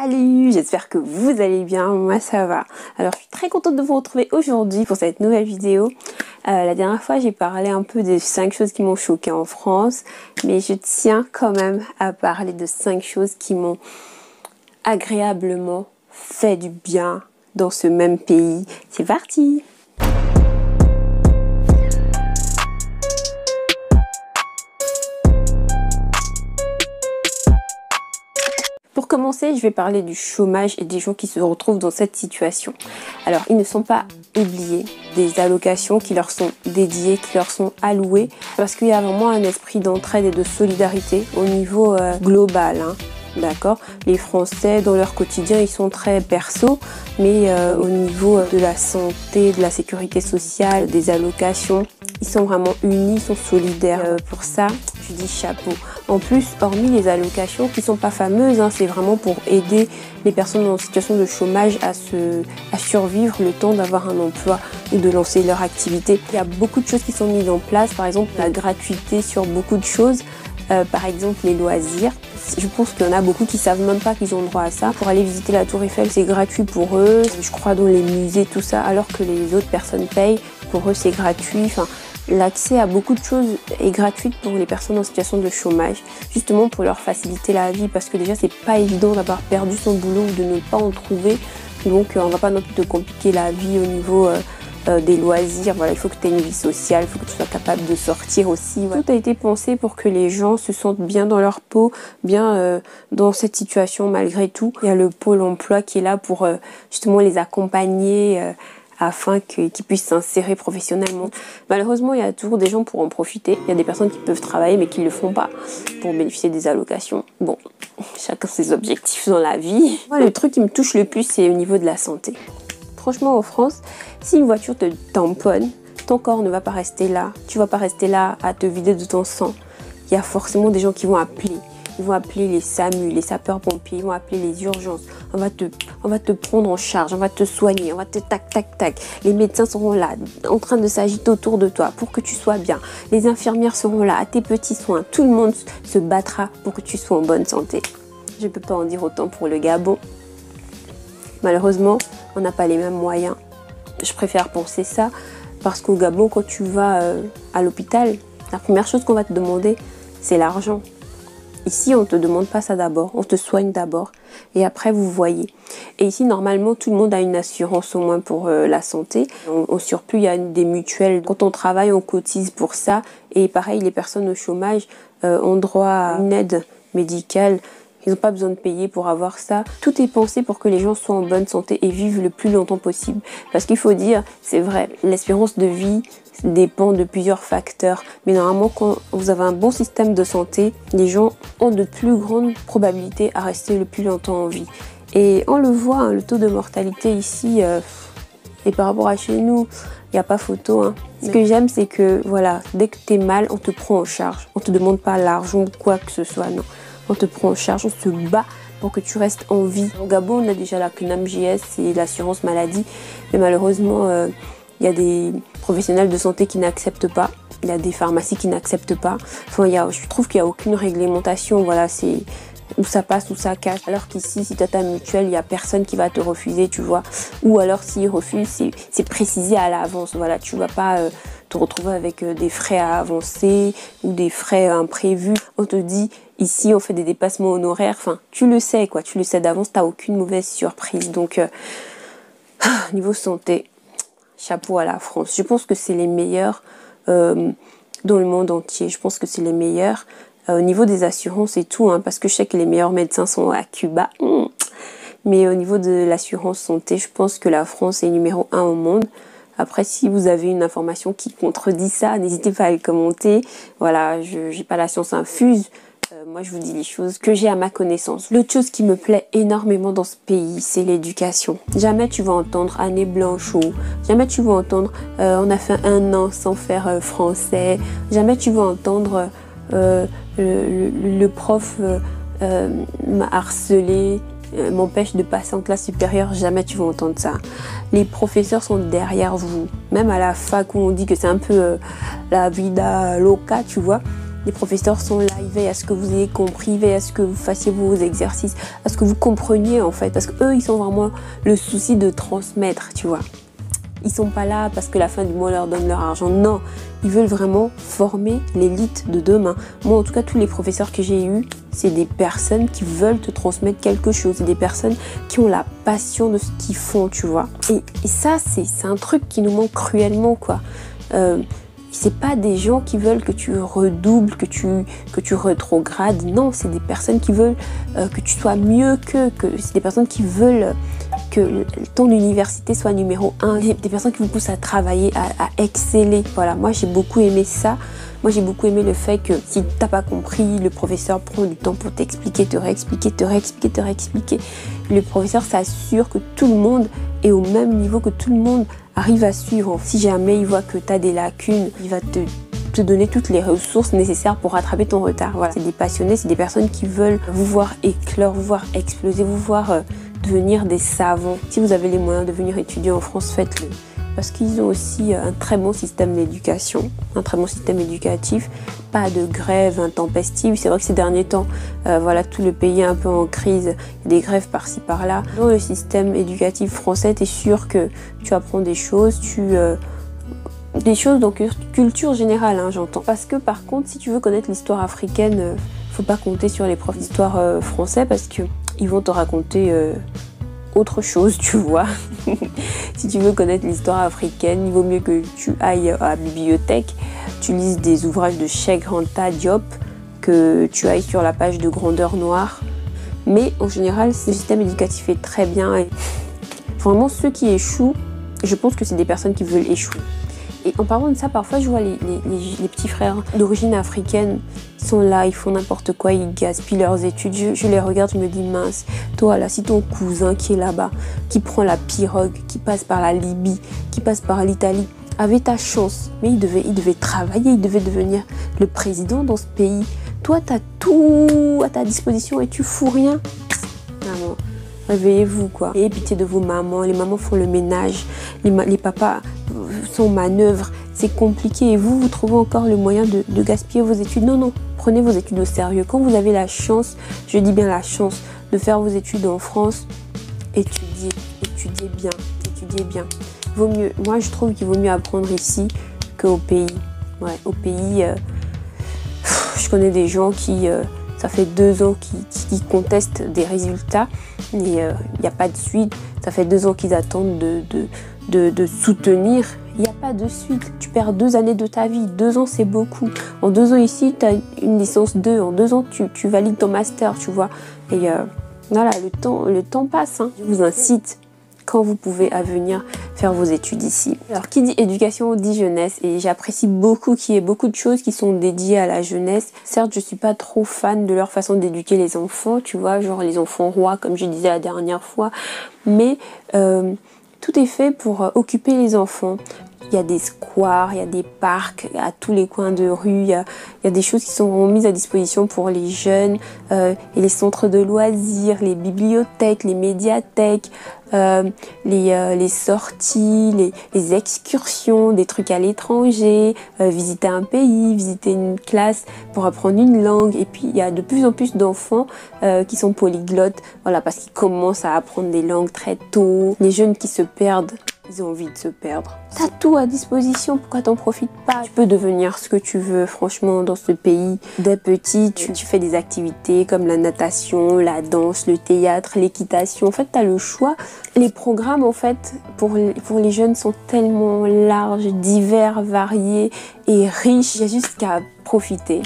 Salut, j'espère que vous allez bien, moi ça va. Alors je suis très contente de vous retrouver aujourd'hui pour cette nouvelle vidéo. La dernière fois j'ai parlé un peu des 5 choses qui m'ont choquée en France, mais je tiens quand même à parler de 5 choses qui m'ont agréablement fait du bien dans ce même pays. C'est parti! Pour commencer, je vais parler du chômage et des gens qui se retrouvent dans cette situation. Alors, ils ne sont pas oubliés des allocations qui leur sont dédiées, qui leur sont allouées, parce qu'il y a vraiment un esprit d'entraide et de solidarité au niveau global. D'accord, les Français dans leur quotidien ils sont très perso, mais au niveau de la santé, de la sécurité sociale, des allocations, ils sont vraiment unis, ils sont solidaires. Pour ça, je dis chapeau. En plus, hormis les allocations qui sont pas fameuses, c'est vraiment pour aider les personnes en situation de chômage à survivre le temps d'avoir un emploi ou de lancer leur activité. Il y a beaucoup de choses qui sont mises en place, par exemple la gratuité sur beaucoup de choses. Par exemple les loisirs, je pense qu'il y en a beaucoup qui savent même pas qu'ils ont droit à ça. Pour aller visiter la Tour Eiffel, c'est gratuit pour eux, je crois dans les musées, tout ça, alors que les autres personnes payent, pour eux c'est gratuit. Enfin, l'accès à beaucoup de choses est gratuit pour les personnes en situation de chômage, justement pour leur faciliter la vie, parce que déjà c'est pas évident d'avoir perdu son boulot ou de ne pas en trouver, donc on va pas non plus te compliquer la vie au niveau des loisirs. Voilà, il faut que tu aies une vie sociale, il faut que tu sois capable de sortir aussi. Voilà. Tout a été pensé pour que les gens se sentent bien dans leur peau, bien dans cette situation malgré tout. Il y a le pôle emploi qui est là pour justement les accompagner afin qu'ils puissent s'insérer professionnellement. Malheureusement, il y a toujours des gens pour en profiter. Il y a des personnes qui peuvent travailler mais qui ne le font pas pour bénéficier des allocations. Bon, chacun ses objectifs dans la vie. Moi, le truc qui me touche le plus, c'est au niveau de la santé. Franchement, en France, si une voiture te tamponne, ton corps ne va pas rester là. Tu vas pas rester là à te vider de ton sang. Il y a forcément des gens qui vont appeler. Ils vont appeler les SAMU, les sapeurs-pompiers, ils vont appeler les urgences. On va te prendre en charge, on va te soigner, on va te tac. Les médecins seront là, en train de s'agiter autour de toi pour que tu sois bien. Les infirmières seront là à tes petits soins. Tout le monde se battra pour que tu sois en bonne santé. Je ne peux pas en dire autant pour le Gabon. Malheureusement, on n'a pas les mêmes moyens. Je préfère penser ça parce qu'au Gabon, quand tu vas à l'hôpital, la première chose qu'on va te demander, c'est l'argent. Ici, on ne te demande pas ça d'abord, on te soigne d'abord et après vous voyez. Et ici, normalement, tout le monde a une assurance au moins pour la santé. Au surplus, il y a des mutuelles. Quand on travaille, on cotise pour ça. Et pareil, les personnes au chômage ont droit à une aide médicale. Ils n'ont pas besoin de payer pour avoir ça. Tout est pensé pour que les gens soient en bonne santé et vivent le plus longtemps possible. Parce qu'il faut dire, c'est vrai, l'espérance de vie dépend de plusieurs facteurs. Mais normalement, quand vous avez un bon système de santé, les gens ont de plus grandes probabilités à rester le plus longtemps en vie. Et on le voit, le taux de mortalité ici, et par rapport à chez nous, il n'y a pas photo. Ce que j'aime, c'est que voilà, dès que tu es mal, on te prend en charge. On ne te demande pas l'argent ou quoi que ce soit, non. On te prend en charge, on se bat pour que tu restes en vie. Au Gabon, on a déjà la CNAMJS, c'est l'assurance maladie. Mais malheureusement, il y a des professionnels de santé qui n'acceptent pas. Il y a des pharmacies qui n'acceptent pas. Enfin, je trouve qu'il n'y a aucune réglementation. Voilà, c'est où ça passe, où ça cache. Alors qu'ici, si tu as ta mutuelle, il n'y a personne qui va te refuser, tu vois. Ou alors, s'ils refusent, c'est précisé à l'avance. Voilà, tu ne vas pas te retrouver avec des frais à avancer ou des frais imprévus. On te dit, ici, on fait des dépassements honoraires. Enfin, tu le sais, quoi. Tu le sais d'avance, tu n'as aucune mauvaise surprise. Donc, niveau santé, chapeau à la France. Je pense que c'est les meilleurs dans le monde entier. Je pense que c'est les meilleurs au niveau des assurances et tout, parce que je sais que les meilleurs médecins sont à Cuba. Mais au niveau de l'assurance santé, je pense que la France est numéro 1 au monde. Après, si vous avez une information qui contredit ça, n'hésitez pas à le commenter. Voilà, je n'ai pas la science infuse. Moi, je vous dis les choses que j'ai à ma connaissance. L'autre chose qui me plaît énormément dans ce pays, c'est l'éducation. Jamais tu vas entendre année blanche ou jamais tu vas entendre on a fait 1 an sans faire français. Jamais tu vas entendre le prof m'a harcelé, m'empêche de passer en classe supérieure. Jamais tu vas entendre ça. Les professeurs sont derrière vous. Même à la fac où on dit que c'est un peu la vida loca, tu vois. Les professeurs sont là, ils veillent à ce que vous ayez compris, ils veillent à ce que vous fassiez vos exercices, à ce que vous compreniez en fait. Parce qu'eux, ils sont vraiment le souci de transmettre, tu vois. Ils sont pas là parce que la fin du mois leur donne leur argent. Non, ils veulent vraiment former l'élite de demain. Moi, en tout cas, tous les professeurs que j'ai eus, c'est des personnes qui veulent te transmettre quelque chose. C'est des personnes qui ont la passion de ce qu'ils font, tu vois. Et ça, c'est un truc qui nous manque cruellement, quoi. C'est pas des gens qui veulent que tu redoubles, que tu rétrogrades. Non, c'est des personnes qui veulent que tu sois mieux c'est des personnes qui veulent que ton université soit numéro 1. Des personnes qui vous poussent à travailler, à exceller. Voilà, moi j'ai beaucoup aimé ça. Moi j'ai beaucoup aimé le fait que si t'as pas compris, le professeur prend du temps pour t'expliquer, te réexpliquer. Le professeur s'assure que tout le monde est au même niveau, que tout le monde arrive à suivre. Si jamais il voit que tu as des lacunes, il va te donner toutes les ressources nécessaires pour rattraper ton retard. Voilà. C'est des passionnés, c'est des personnes qui veulent vous voir éclore, vous voir exploser, vous voir devenir des savants. Si vous avez les moyens de venir étudier en France, faites-le. Parce qu'ils ont aussi un très bon système d'éducation, un très bon système éducatif, pas de grève intempestive. C'est vrai que ces derniers temps, voilà, tout le pays est un peu en crise, il y a des grèves par-ci par-là. Dans le système éducatif français, tu es sûr que tu apprends des choses, des choses dans culture générale, hein, j'entends. Parce que par contre, si tu veux connaître l'histoire africaine, faut pas compter sur les profs d'histoire français parce que ils vont te raconter autre chose, tu vois. Si tu veux connaître l'histoire africaine, il vaut mieux que tu ailles à la bibliothèque, tu lises des ouvrages de Cheikh Anta Diop, que tu ailles sur la page de Grandeur Noire. Mais en général, le système éducatif est très bien. Et vraiment, ceux qui échouent, je pense que c'est des personnes qui veulent échouer. Et en parlant de ça, parfois je vois les petits frères d'origine africaine, ils sont là, ils font n'importe quoi, ils gaspillent leurs études. Je les regarde, je me dis mince, toi là, si ton cousin qui est là-bas, qui prend la pirogue, qui passe par la Libye, qui passe par l'Italie, avait ta chance, mais il devait travailler, il devait devenir le président dans ce pays. Toi, tu as tout à ta disposition et tu fous rien. Maman, réveillez-vous quoi. Ayez pitié de vos mamans, les mamans font le ménage, les papas sont manœuvres, c'est compliqué et vous trouvez encore le moyen de gaspiller vos études. Non, prenez vos études au sérieux. Quand vous avez la chance, je dis bien la chance, de faire vos études en France, étudiez bien. Vaut mieux, moi je trouve qu'il vaut mieux apprendre ici qu'au pays. Ouais, au pays, je connais des gens qui, ça fait 2 ans qui contestent des résultats, mais il n'y a pas de suite. Ça fait 2 ans qu'ils attendent de soutenir. Il n'y a pas de suite. Tu perds 2 années de ta vie. 2 ans, c'est beaucoup. En 2 ans ici, tu as une licence 2. En 2 ans, tu valides ton master, tu vois. Et voilà, le temps passe. Hein. Je vous incite, quand vous pouvez, à venir faire vos études ici. Alors, qui dit éducation dit jeunesse. Et j'apprécie beaucoup qu'il y ait beaucoup de choses qui sont dédiées à la jeunesse. Certes, je suis pas trop fan de leur façon d'éduquer les enfants, tu vois, genre les enfants rois, comme je disais la dernière fois. Mais tout est fait pour occuper les enfants. Il y a des squares, il y a des parcs à tous les coins de rue, il y a des choses qui sont mises à disposition pour les jeunes, et les centres de loisirs, les bibliothèques, les médiathèques, les sorties, les excursions, des trucs à l'étranger, visiter un pays, visiter une classe pour apprendre une langue. Et puis il y a de plus en plus d'enfants qui sont polyglottes, voilà, parce qu'ils commencent à apprendre des langues très tôt. Les jeunes qui se perdent, ils ont envie de se perdre. T'as tout à disposition, pourquoi t'en profites pas? Tu peux devenir ce que tu veux, franchement, dans ce pays. Dès petit, tu fais des activités comme la natation, la danse, le théâtre, l'équitation. En fait, t'as le choix. Les programmes, en fait, pour les jeunes sont tellement larges, divers, variés et riches. Il y a juste qu'à profiter.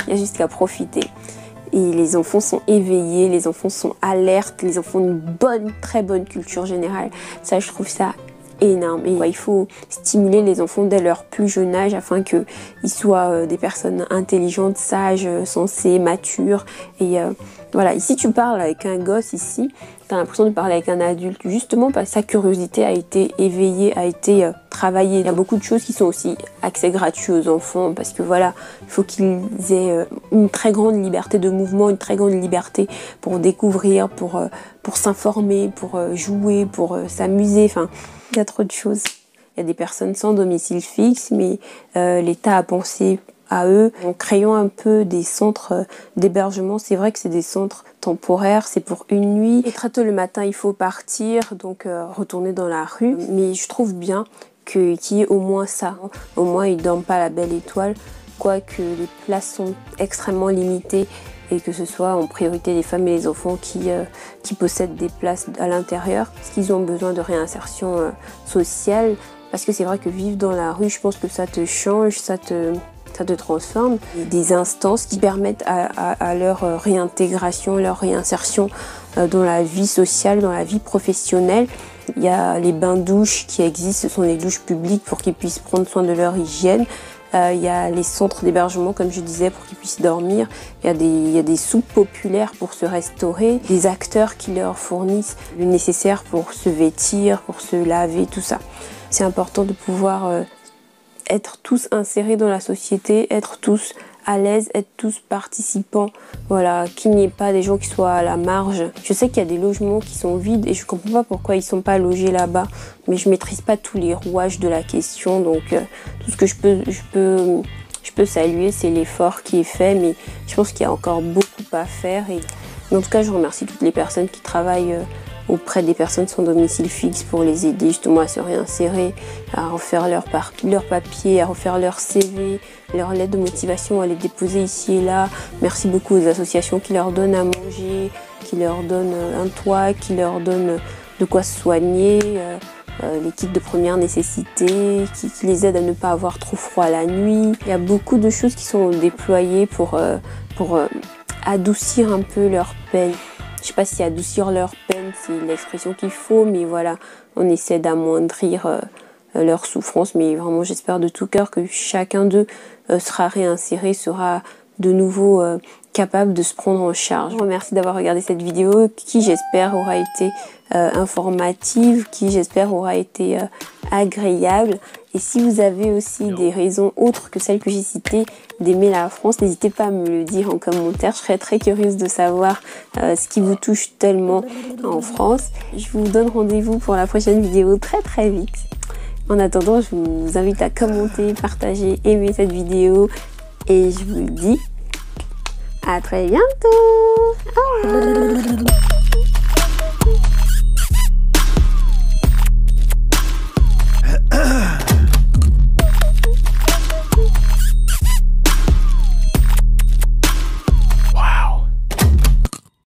Et les enfants sont éveillés, les enfants sont alertes, les enfants ont une très bonne culture générale. Ça, je trouve ça énorme. Et il faut stimuler les enfants dès leur plus jeune âge afin qu'ils soient des personnes intelligentes, sages, sensées, matures. Et voilà, ici tu parles avec un gosse ici, tu as l'impression de parler avec un adulte, justement parce que sa curiosité a été éveillée, a été travaillée. Il y a beaucoup de choses qui sont aussi accès gratuit aux enfants parce que voilà, il faut qu'ils aient une très grande liberté de mouvement, une très grande liberté pour découvrir, pour s'informer, pour jouer, pour s'amuser, enfin, il y a trop de choses. Il y a des personnes sans domicile fixe, mais l'État a pensé à eux, en créant un peu des centres d'hébergement. C'est vrai que c'est des centres temporaires, c'est pour une nuit. Et très tôt le matin, il faut partir, donc retourner dans la rue. Mais je trouve bien qu'il y ait au moins ça. Au moins, ils dorment pas à la belle étoile, quoique les places sont extrêmement limitées et que ce soit en priorité les femmes et les enfants qui possèdent des places à l'intérieur, parce qu'ils ont besoin de réinsertion sociale. Parce que c'est vrai que vivre dans la rue, je pense que ça te change, ça te transforme. Des instances qui permettent à leur réintégration, leur réinsertion dans la vie sociale, dans la vie professionnelle. Il y a les bains-douches qui existent, ce sont les douches publiques pour qu'ils puissent prendre soin de leur hygiène. Il y a les centres d'hébergement, comme je disais, pour qu'ils puissent dormir. Il y a des soupes populaires pour se restaurer, des acteurs qui leur fournissent le nécessaire pour se vêtir, pour se laver, tout ça. C'est important de pouvoir être tous insérés dans la société, être tous à l'aise, être tous participants, voilà, qu'il n'y ait pas des gens qui soient à la marge. Je sais qu'il y a des logements qui sont vides et je comprends pas pourquoi ils sont pas logés là-bas, mais je maîtrise pas tous les rouages de la question, donc tout ce que je peux saluer, c'est l'effort qui est fait, mais je pense qu'il y a encore beaucoup à faire. Et en tout cas, je remercie toutes les personnes qui travaillent auprès des personnes sans domicile fixe pour les aider justement à se réinsérer, à refaire leur papier, à refaire leur CV, leur lettre de motivation, à les déposer ici et là. Merci beaucoup aux associations qui leur donnent à manger, qui leur donnent un toit, qui leur donnent de quoi se soigner, les kits de première nécessité, qui les aident à ne pas avoir trop froid la nuit. Il y a beaucoup de choses qui sont déployées pour adoucir un peu leur peine. Je sais pas si adoucir leur peine, c'est l'expression qu'il faut, mais voilà, on essaie d'amoindrir leur souffrance. Mais vraiment, j'espère de tout cœur que chacun d'eux sera réinséré, sera de nouveau capable de se prendre en charge. Je vous remercie d'avoir regardé cette vidéo qui, j'espère, aura été informative, qui, j'espère, aura été agréable. Et si vous avez aussi des raisons autres que celles que j'ai citées d'aimer la France, n'hésitez pas à me le dire en commentaire. Je serais très curieuse de savoir ce qui vous touche tellement en France. Je vous donne rendez-vous pour la prochaine vidéo très vite. En attendant, je vous invite à commenter, partager, aimer cette vidéo. Et je vous dis à très bientôt. Au revoir.